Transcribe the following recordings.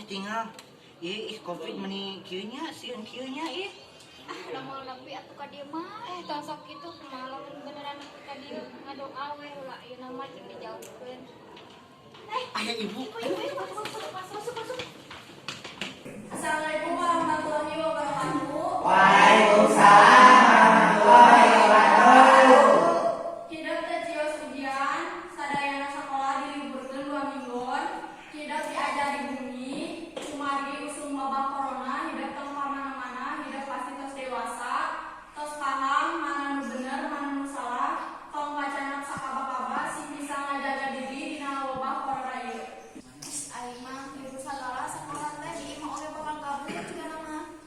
tinggal. Covid meni kieu nya, sieun kieu nya Lamun nepi atuh ka dieu mah tong sok kitu kumaha lamun beneran nepi ka dieu ngadoa we ulah ieu nama jeung dijauhkeun. Aya ibu. Masuk. Assalamualaikum warahmatullahi wabarakatuh. Waalaikumsalam warahmatullahi wabarakatuh. Hidup teh cios ujian, sadayana sakola diliburkeun 2 mingguan. Hidup diajari bumi, kumargi usum wabah corona, hidup tong kamana-mana, hidup pasti tos dewasa, tos paham mana nu bener, mana nu salah, tong wacanok sakaba-kaba sing bisa ngajaga diri dina wabah corona ieu. Aing mah hirup sagala sakola teh di imah oge bakal kabur juga nama.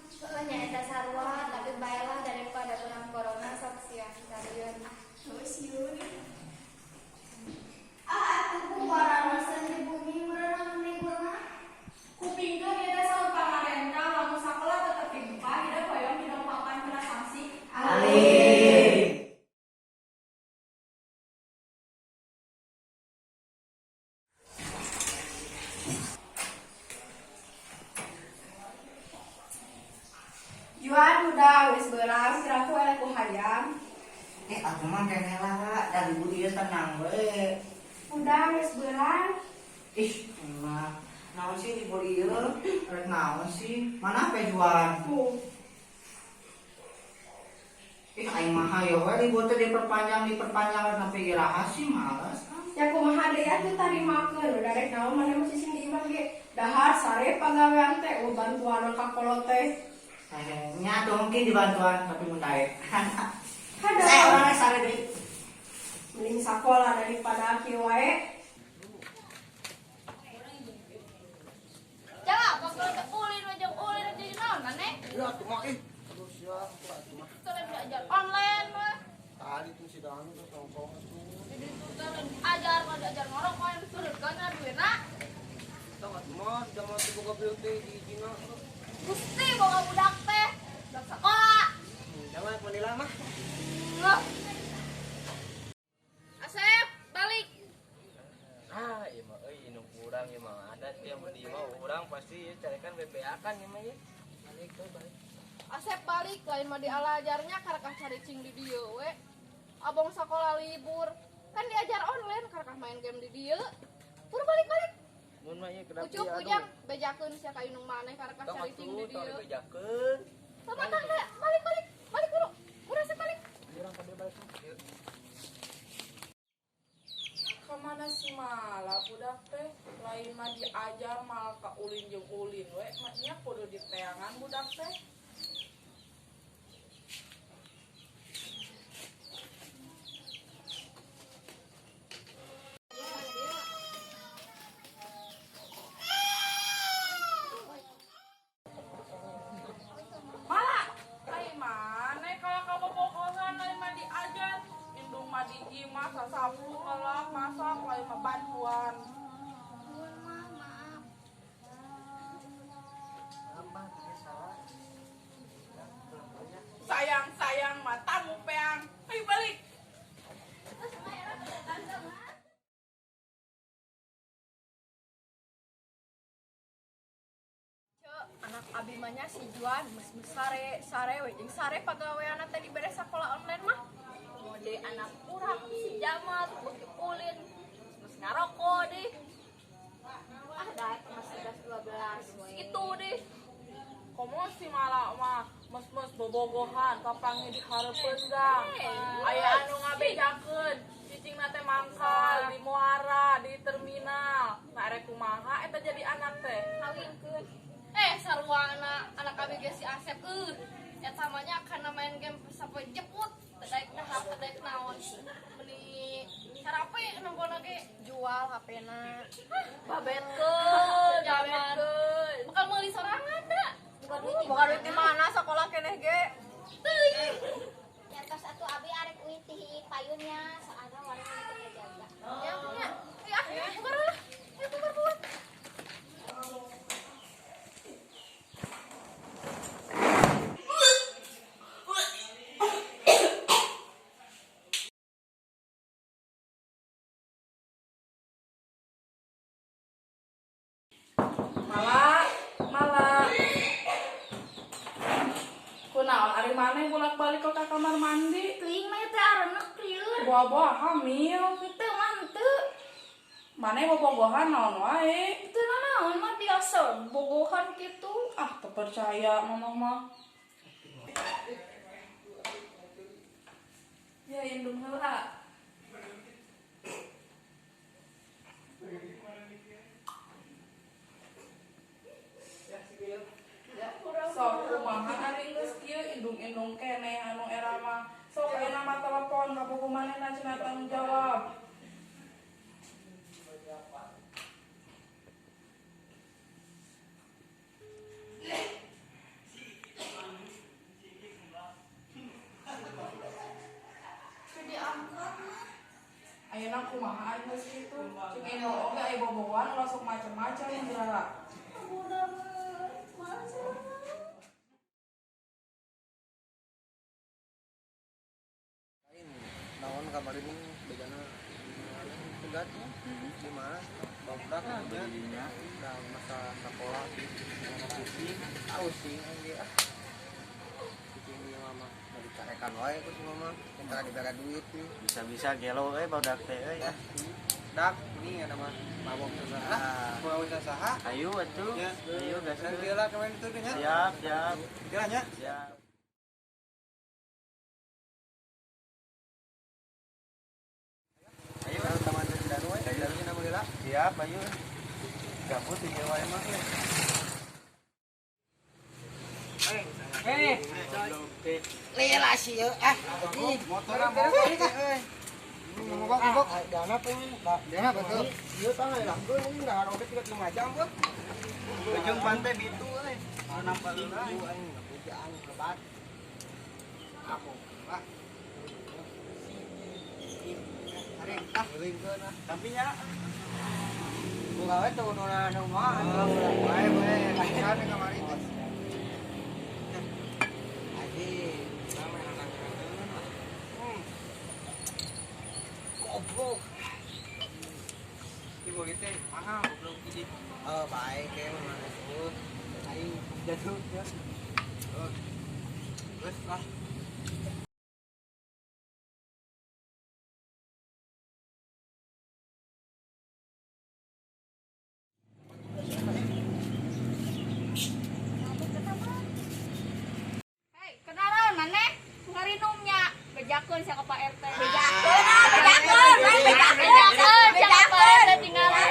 Nya eta sarua tapi baelah daripada perang corona sok sia-siaeun. Terus yun. Atuh kumaha mesen di bumi urang libur mah. Kupingkeun ieu teh saur pamarentah lamun sakola tetep dibuka hidup hoyong hidup papan kena sanksi. Amin. Juan udah wis beurang kiraku elek ku hayam. Aku mah keneh lah, dari ibu ieu tenang we. Udah wis beurang. Emang naon sih ibu ieu? Rek naon sih? Mana pe Juan? Aing mah hayo we libur teh diperpanjang sampai iraha sih males. Ya kumaha deui atuh tadi makeun udah rek naon mana masih sing di imah ge. Dahar sare pagawean teh bantuan ka kolot teh. Nya tuh mungkin dibantuan tapi mun daek. Ada Orang sare deui. mending sakola daripada kieu wae. Jawa bakal ulin jeung ulin jadi naon maneh? Ya, tuh mah aduh siang, tuh mah. Teu belajar online mah. Tadi tuh si Danu tuh nongkrong tuh. Jadi teu ajar ngorok main surutkeun duitna. Tengah tuh mah, udah mau tuh buka beauty di Cina. Gusti boga budak teh. Budak sekolah. Jangan menilai mah. Loh. Asep, balik. Iya mah indung kurang ya mah ada dia meni mah urang pasti carikan bebeakan ya mah ya. Balik. Asep balik lain mah dialajarnya karakah caricing di dieu we. Abang sekolah libur. Kan diajar online karakah main game di dieu. Pur balik. Mun mah ieu kedap Ucup ujang bejakeun sia ka indung maneh karakah caricing di dieu. bejakeun. Sama tangga balik dulu. Urang Asep balik. Urang kabeh balik. Kemana si malah budak teh lain mah diajar malah ka ulin jeung ulin we maknya kudu diteangan budak teh. Malah ai maneh kalau kabobogohan lain mah diajar indung mah di imah sasapu kelak masak lain mah bantuan. Sayang matamu peang. Ayo balik. Anak abi mah si Juan geus sare we jeung sare pagaweanna teh dibere sakola online mah. Mode anak urang si Jamal beuki ulin. Geus ngarokok deh. Da eta masih 12 we. Itu deh. Komo si malah mah mes bobogohan kapangi dihareupeun gang. Aya anu ngabejakeun cicingna teh mangkal di muara di terminal. Nah rek kumaha eta jadi anak teh. Kawinkeun. Sarua anak abi ge si Asep eta mah nya kana main game sampai jeput. Daek tahap daek naon. Beli sarape nongkona ge Jual HP-na. babetkeun zaman. Bukan meuli sorangan da. Bukan duit di mana sekolah keneh ge. Teuing. Nyatos atuh abi arek witih payunnya soalnya warna kita jaga. Ya punya. Bukan lah. Ya bukan. Malah mana bolak-balik ke kamar mandi? Teuing mah teh areuna krieur. Buah-buah hamil. Henteu mah henteu. Mana bobogohan naon wae? Itu naon mah biasa bogohan gitu. Ah, teu percaya mamah mah. Ya indung heula. Sok kumaha ari geus kieu indung-indung keneh anu era mah. Sok ayeuna mah telepon ka buku manehna cenah tanggung jawab. Ayeuna kumaha ari geus kitu? Cek indung oge aya bobogohan ulah sok macem-macem heula. Naon kamar ini begana tegat di mana bapak kerja dalam masa sekolah pusing pusing aja pusing dia mama mau dicarekan wae ku si mama kita diberi duit nih Bisa-bisa gelo badak teh ya. dak ini ada mah mabok usaha mau usaha Ayo atuh. ya Ayo gas. dan dia lah kemarin itu nya Siap, siap. kiranya Siap. ayo teman dan wae dari nama dia Siap, ayo. Gabut di Jawa emang. Lela sih ah. motor euy ngobak Dana betul. ieu tah langsung ini da rodet 35 jam beuh Ujung pantai Bitu euy. nampak lu aing ngapujaan lebat aku ah hari ah ringkeun ah Tapi nya buka we tuh nu mah bae bae kan kamari teh aji sama anak goblok ibu gitu mahal goblok jadi baik kayak mana tuh aing jatuh ya terus lah Hei, kenalan maneh? Ngarinumnya. Bejakeun sia ka Pak RT. Bejakeun, jangan Pak RT tinggalan.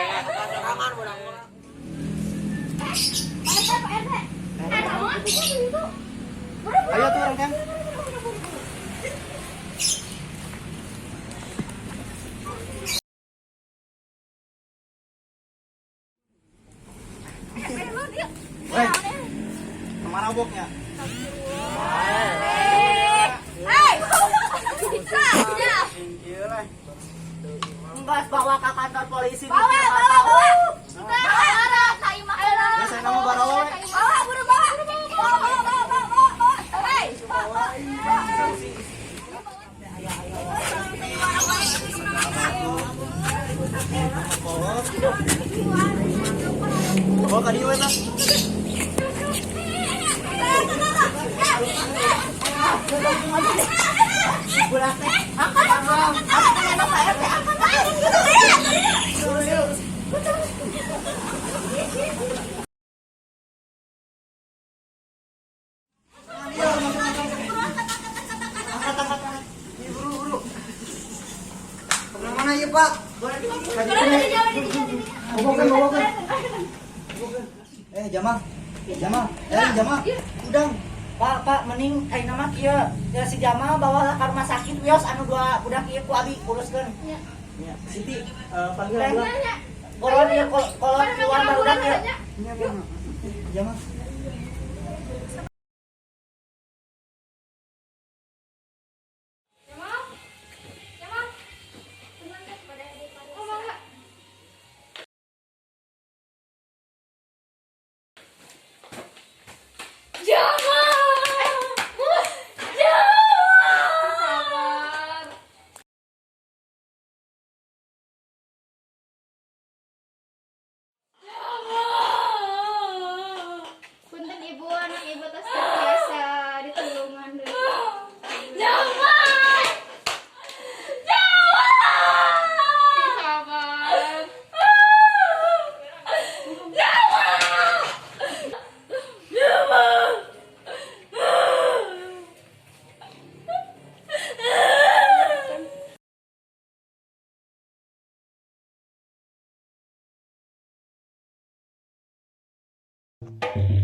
ayo tuh orang kan kemana boknya Enggak bawa ke kantor polisi. Bawa. saya nama barawa bawa ka dieu eta kemana ya pak bawakan Jamal Udang. Pak, mending ayeuna mah kieu. Ya si Jamal bawa ka rumah sakit wios anu dua budak ieu ku abi uruskeun. Iya. Ya, Siti panggil budak. Kolon ieu kolon keluar budak ieu. Jamal. Thank